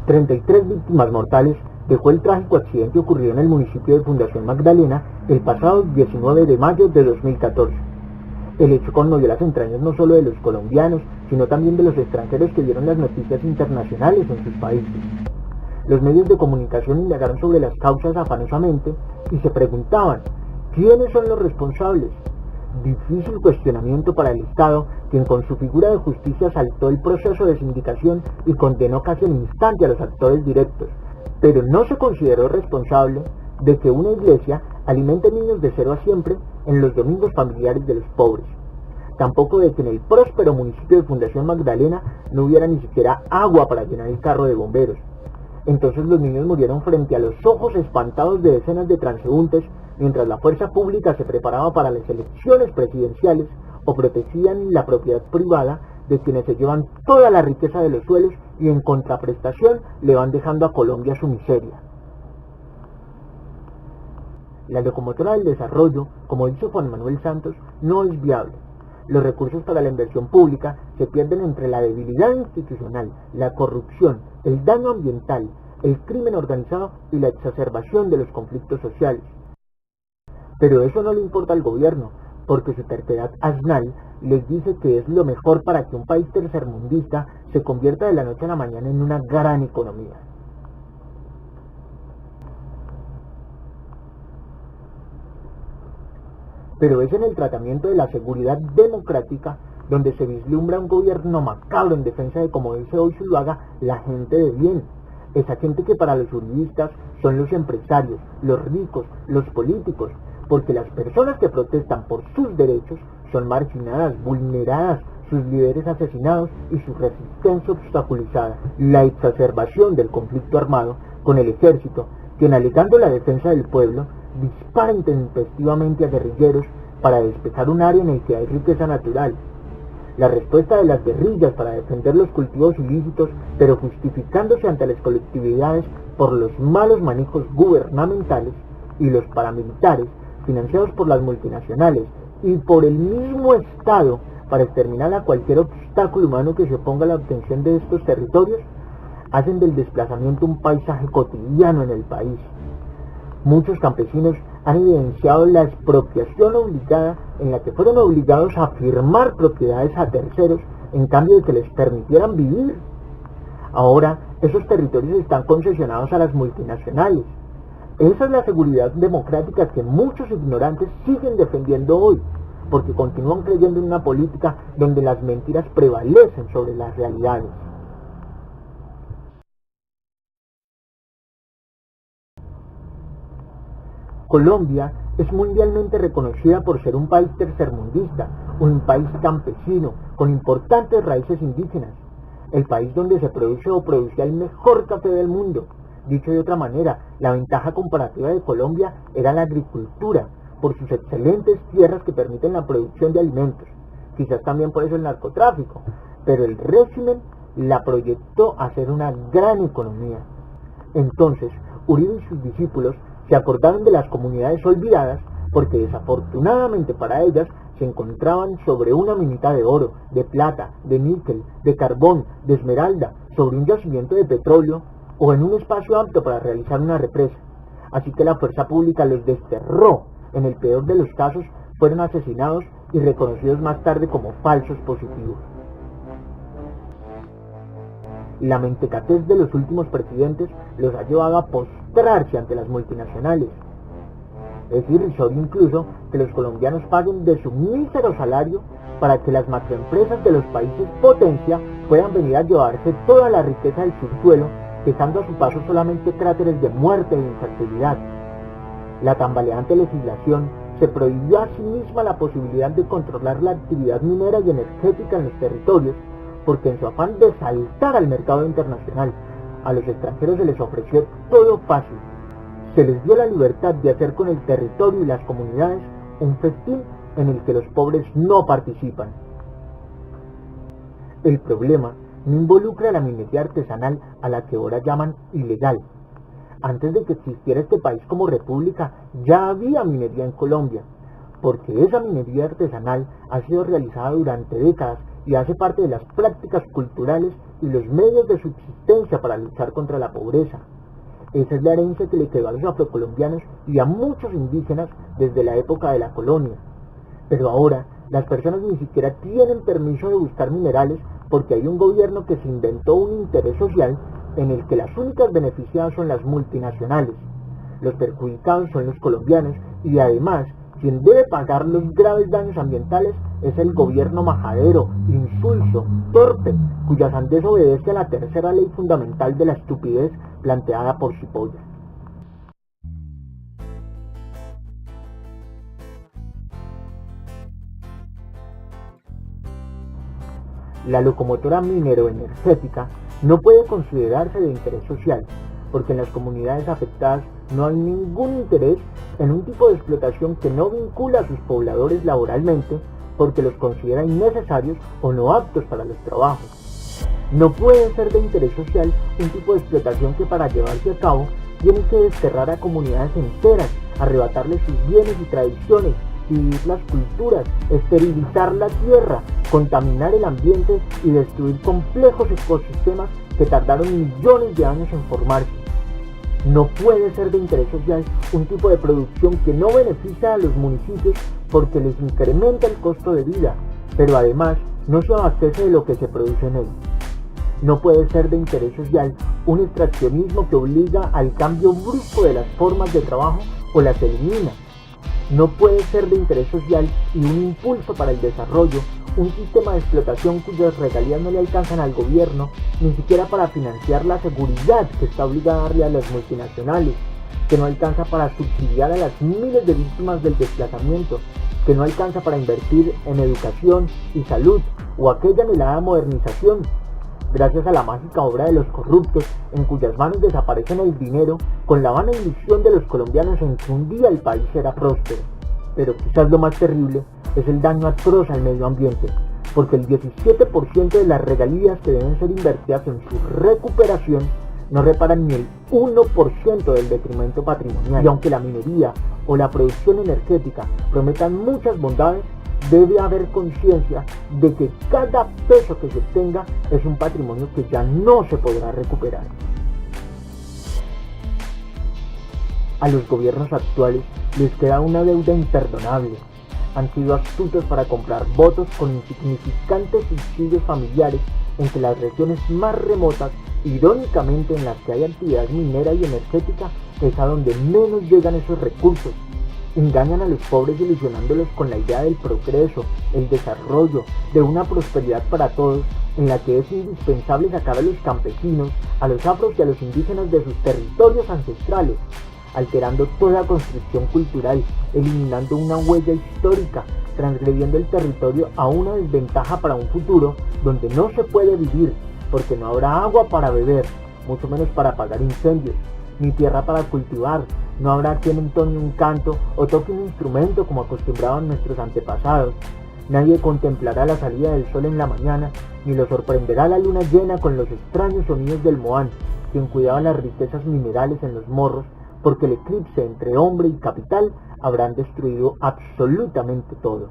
$33 víctimas mortales dejó el trágico accidente ocurrido en el municipio de Fundación Magdalena el pasado 19 de mayo de 2014. El hecho conmovió las entrañas no solo de los colombianos, sino también de los extranjeros que vieron las noticias internacionales en sus países. Los medios de comunicación indagaron sobre las causas afanosamente y se preguntaban, ¿quiénes son los responsables? Difícil cuestionamiento para el Estado, quien con su figura de justicia saltó el proceso de sindicación y condenó casi al instante a los actores directos, pero no se consideró responsable de que una iglesia alimente niños de 0 a siempre en los domingos familiares de los pobres. Tampoco de que en el próspero municipio de Fundación Magdalena no hubiera ni siquiera agua para llenar el carro de bomberos. Entonces los niños murieron frente a los ojos espantados de decenas de transeúntes, mientras la fuerza pública se preparaba para las elecciones presidenciales o protegían la propiedad privada de quienes se llevan toda la riqueza de los suelos y en contraprestación le van dejando a Colombia su miseria. La locomotora del desarrollo, como dice Juan Manuel Santos, no es viable. Los recursos para la inversión pública se pierden entre la debilidad institucional, la corrupción, el daño ambiental, el crimen organizado y la exacerbación de los conflictos sociales. Pero eso no le importa al gobierno, porque su terquedad asnal les dice que es lo mejor para que un país tercermundista se convierta de la noche a la mañana en una gran economía. Pero es en el tratamiento de la seguridad democrática donde se vislumbra un gobierno macabro en defensa de, como dice hoy Zuluaga, la gente de bien. Esa gente que para los uribistas son los empresarios, los ricos, los políticos, porque las personas que protestan por sus derechos son marginadas, vulneradas, sus líderes asesinados y su resistencia obstaculizada. La exacerbación del conflicto armado con el ejército, quien alegando la defensa del pueblo, dispara intempestivamente a guerrilleros para despejar un área en el que hay riqueza natural. La respuesta de las guerrillas para defender los cultivos ilícitos, pero justificándose ante las colectividades por los malos manejos gubernamentales, y los paramilitares, financiados por las multinacionales y por el mismo Estado para exterminar a cualquier obstáculo humano que se oponga a la obtención de estos territorios, hacen del desplazamiento un paisaje cotidiano en el país. Muchos campesinos han evidenciado la expropiación obligada en la que fueron obligados a firmar propiedades a terceros en cambio de que les permitieran vivir. Ahora esos territorios están concesionados a las multinacionales. Esa es la seguridad democrática que muchos ignorantes siguen defendiendo hoy, porque continúan creyendo en una política donde las mentiras prevalecen sobre las realidades. Colombia es mundialmente reconocida por ser un país tercermundista, un país campesino, con importantes raíces indígenas, el país donde se produce o producía el mejor café del mundo. Dicho de otra manera, la ventaja comparativa de Colombia era la agricultura, por sus excelentes tierras que permiten la producción de alimentos, quizás también por eso el narcotráfico, pero el régimen la proyectó a ser una gran economía. Entonces, Uribe y sus discípulos se acordaron de las comunidades olvidadas porque desafortunadamente para ellas se encontraban sobre una minita de oro, de plata, de níquel, de carbón, de esmeralda, sobre un yacimiento de petróleo o en un espacio apto para realizar una represa. Así que la fuerza pública los desterró. En el peor de los casos fueron asesinados y reconocidos más tarde como falsos positivos. La mentecatez de los últimos presidentes los ha llevado a postrarse ante las multinacionales. Es irrisorio incluso que los colombianos paguen de su mísero salario para que las macroempresas de los países potencia puedan venir a llevarse toda la riqueza del subsuelo, dejando a su paso solamente cráteres de muerte e infertilidad. La tambaleante legislación se prohibió a sí misma la posibilidad de controlar la actividad minera y energética en los territorios, porque en su afán de saltar al mercado internacional, a los extranjeros se les ofreció todo fácil. se les dio la libertad de hacer con el territorio y las comunidades un festín en el que los pobres no participan. El problema no involucra la minería artesanal a la que ahora llaman ilegal. Antes de que existiera este país como república, ya había minería en Colombia, porque esa minería artesanal ha sido realizada durante décadas y hace parte de las prácticas culturales y los medios de subsistencia para luchar contra la pobreza. Esa es la herencia que le quedó a los afrocolombianos y a muchos indígenas desde la época de la colonia. Pero ahora, las personas ni siquiera tienen permiso de buscar minerales porque hay un gobierno que se inventó un interés social en el que las únicas beneficiadas son las multinacionales. Los perjudicados son los colombianos y además, quien debe pagar los graves daños ambientales es el gobierno majadero, insulso, torpe, cuya sandez obedece a la tercera ley fundamental de la estupidez planteada por Cipolla. La locomotora minero-energética no puede considerarse de interés social, porque en las comunidades afectadas no hay ningún interés en un tipo de explotación que no vincula a sus pobladores laboralmente porque los considera innecesarios o no aptos para los trabajos. No puede ser de interés social un tipo de explotación que para llevarse a cabo tiene que desterrar a comunidades enteras, arrebatarles sus bienes y tradiciones, dividir las culturas, esterilizar la tierra, contaminar el ambiente y destruir complejos ecosistemas que tardaron millones de años en formarse. No puede ser de interés social un tipo de producción que no beneficia a los municipios porque les incrementa el costo de vida, pero además no se abastece de lo que se produce en él. No puede ser de interés social un extraccionismo que obliga al cambio brusco de las formas de trabajo o las elimina. No puede ser de interés social y un impulso para el desarrollo, un sistema de explotación cuyas regalías no le alcanzan al gobierno, ni siquiera para financiar la seguridad que está obligada a darle a las multinacionales, que no alcanza para subsidiar a las miles de víctimas del desplazamiento, que no alcanza para invertir en educación y salud o aquella anhelada modernización, gracias a la mágica obra de los corruptos, en cuyas manos desaparecen el dinero con la vana ilusión de los colombianos en que un día el país será próspero. Pero quizás lo más terrible es el daño atroz al medio ambiente, porque el 17% de las regalías que deben ser invertidas en su recuperación no reparan ni el 1% del detrimento patrimonial. Y aunque la minería o la producción energética prometan muchas bondades, debe haber conciencia de que cada peso que se obtenga es un patrimonio que ya no se podrá recuperar. A los gobiernos actuales les queda una deuda imperdonable. Han sido astutos para comprar votos con insignificantes subsidios familiares en que las regiones más remotas, irónicamente en las que hay actividad minera y energética, es a donde menos llegan esos recursos. Engañan a los pobres ilusionándolos con la idea del progreso, el desarrollo, de una prosperidad para todos, en la que es indispensable sacar a los campesinos, a los afros y a los indígenas de sus territorios ancestrales, alterando toda construcción cultural, eliminando una huella histórica, transgrediendo el territorio a una desventaja para un futuro donde no se puede vivir, porque no habrá agua para beber, mucho menos para apagar incendios, ni tierra para cultivar. No habrá quien entone un canto o toque un instrumento como acostumbraban nuestros antepasados. Nadie contemplará la salida del sol en la mañana, ni lo sorprenderá la luna llena con los extraños sonidos del Moán, quien cuidaba las riquezas minerales en los morros, porque el eclipse entre hombre y capital habrán destruido absolutamente todo.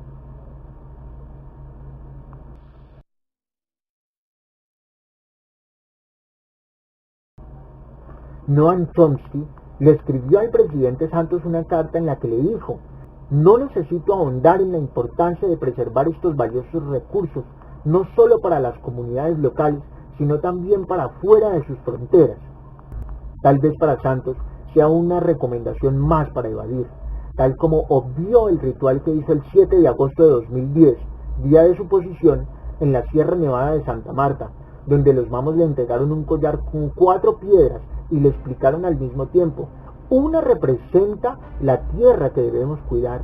Noam Chomsky le escribió al presidente Santos una carta en la que le dijo: no necesito ahondar en la importancia de preservar estos valiosos recursos, no solo para las comunidades locales, sino también para fuera de sus fronteras. Tal vez para Santos sea una recomendación más para evadir, tal como obvió el ritual que hizo el 7 de agosto de 2010, día de su posición, en la Sierra Nevada de Santa Marta, donde los mamos le entregaron un collar con 4 piedras y le explicaron al mismo tiempo: una representa la tierra que debemos cuidar,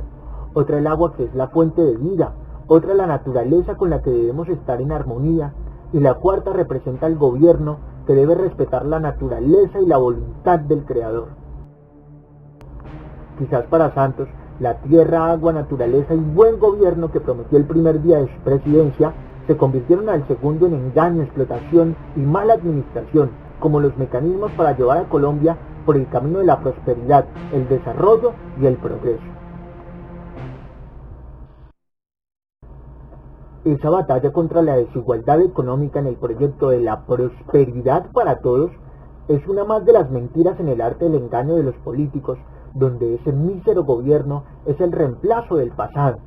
otra el agua que es la fuente de vida, otra la naturaleza con la que debemos estar en armonía, y la cuarta representa al gobierno que debe respetar la naturaleza y la voluntad del Creador. Quizás para Santos, la tierra, agua, naturaleza y buen gobierno que prometió el primer día de su presidencia se convirtieron al segundo en engaño, explotación y mala administración, como los mecanismos para llevar a Colombia por el camino de la prosperidad, el desarrollo y el progreso. Esa batalla contra la desigualdad económica en el proyecto de la prosperidad para todos es una más de las mentiras en el arte del engaño de los políticos, donde ese mísero gobierno es el reemplazo del pasado,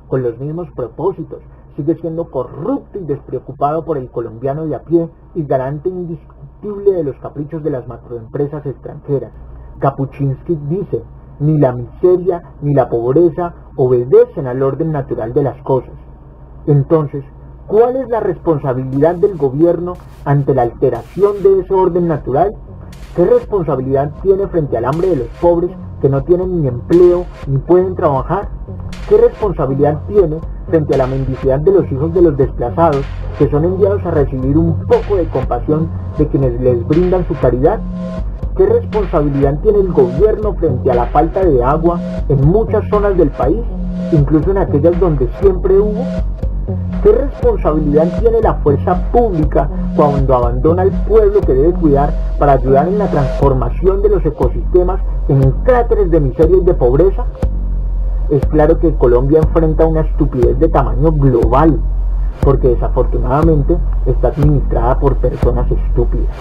con los mismos propósitos, sigue siendo corrupto y despreocupado por el colombiano de a pie y garante indiscutible de los caprichos de las macroempresas extranjeras. Kapuczynski dice, ni la miseria ni la pobreza obedecen al orden natural de las cosas. Entonces, ¿cuál es la responsabilidad del gobierno ante la alteración de ese orden natural? ¿Qué responsabilidad tiene frente al hambre de los pobres que no tienen ni empleo ni pueden trabajar? ¿Qué responsabilidad tiene frente a la mendicidad de los hijos de los desplazados que son enviados a recibir un poco de compasión de quienes les brindan su caridad? ¿Qué responsabilidad tiene el gobierno frente a la falta de agua en muchas zonas del país, incluso en aquellas donde siempre hubo? ¿Qué responsabilidad tiene la fuerza pública cuando abandona al pueblo que debe cuidar para ayudar en la transformación de los ecosistemas en cráteres de miseria y de pobreza? Es claro que Colombia enfrenta una estupidez de tamaño global, porque desafortunadamente está administrada por personas estúpidas.